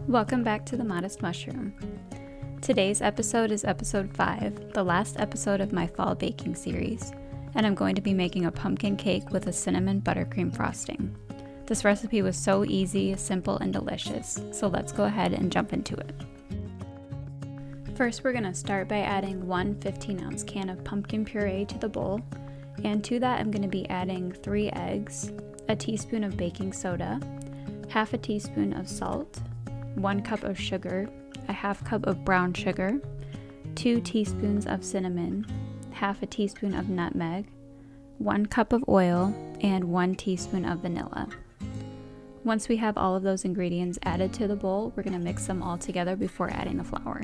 Welcome back to The Modest Mushroom. Today's episode is episode 5, the last episode of my fall baking series, and I'm going to be making a pumpkin cake with a cinnamon buttercream frosting. This recipe was so easy, simple, and delicious, so let's go ahead and jump into it. First, we're going to start by adding one 15-ounce can of pumpkin puree to the bowl, and to that I'm going to be adding 3 eggs, a teaspoon of baking soda, half a teaspoon of salt, 1 cup of sugar, a half cup of brown sugar, 2 teaspoons of cinnamon, half a teaspoon of nutmeg, 1 cup of oil, and 1 teaspoon of vanilla. Once we have all of those ingredients added to the bowl, we're going to mix them all together before adding the flour.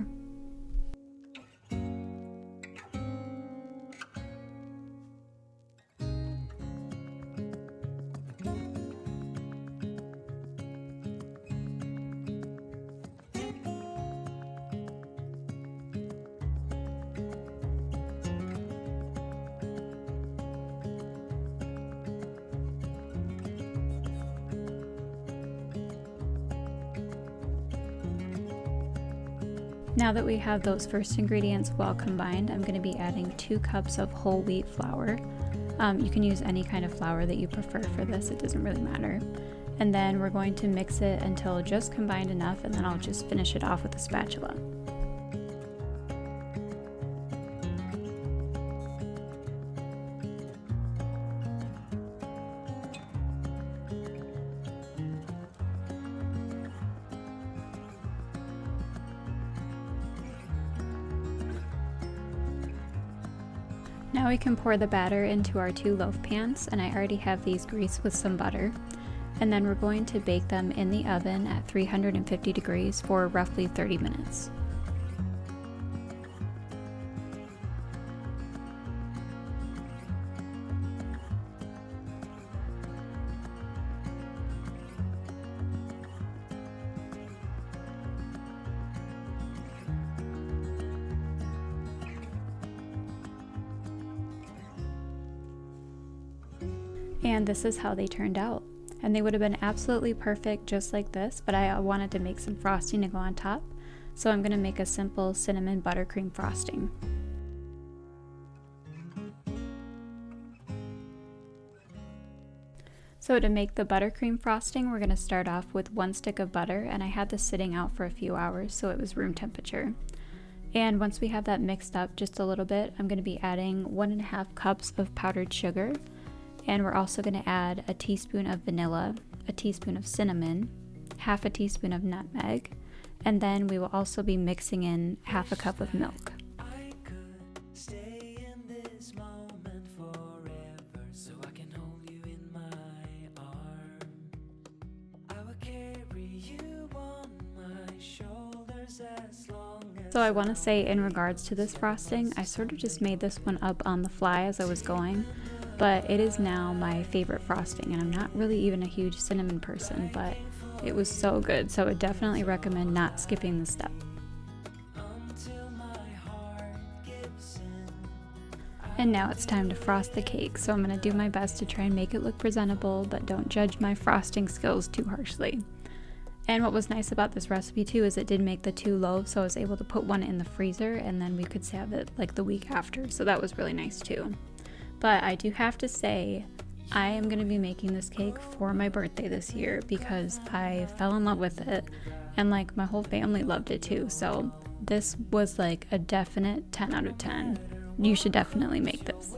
Now that we have those first ingredients well combined, I'm going to be adding 2 cups of whole wheat flour. You can use any kind of flour that you prefer for this, it doesn't really matter. And then we're going to mix it until just combined enough, and then I'll just finish it off with a spatula. Now we can pour the batter into our 2 loaf pans, and I already have these greased with some butter. And then we're going to bake them in the oven at 350 degrees for roughly 30 minutes. And this is how they turned out. And they would have been absolutely perfect just like this, but I wanted to make some frosting to go on top, so I'm going to make a simple cinnamon buttercream frosting. So to make the buttercream frosting, we're going to start off with 1 stick of butter, and I had this sitting out for a few hours so it was room temperature. And once we have that mixed up just a little bit, I'm going to be adding 1.5 cups of powdered sugar. And we're also going to add a teaspoon of vanilla, a teaspoon of cinnamon, half a teaspoon of nutmeg, and then we will also be mixing in half a cup of milk. So I want to say in regards to this frosting, I sort of just made this one up on the fly as I was going. But it is now my favorite frosting, and I'm not really even a huge cinnamon person, but it was so good, so I would definitely recommend not skipping this step. And now it's time to frost the cake, so I'm going to do my best to try and make it look presentable, but don't judge my frosting skills too harshly. And what was nice about this recipe too is it did make the 2 loaves, so I was able to put one in the freezer, and then we could have it like the week after, so that was really nice too. But I do have to say, I am going to be making this cake for my birthday this year because I fell in love with it, and like my whole family loved it too, so this was like a definite 10 out of 10. You should definitely make this.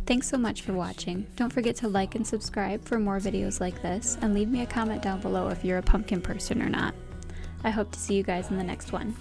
Thanks so much for watching. Don't forget to like and subscribe for more videos like this, and leave me a comment down below if you're a pumpkin person or not. I hope to see you guys in the next one.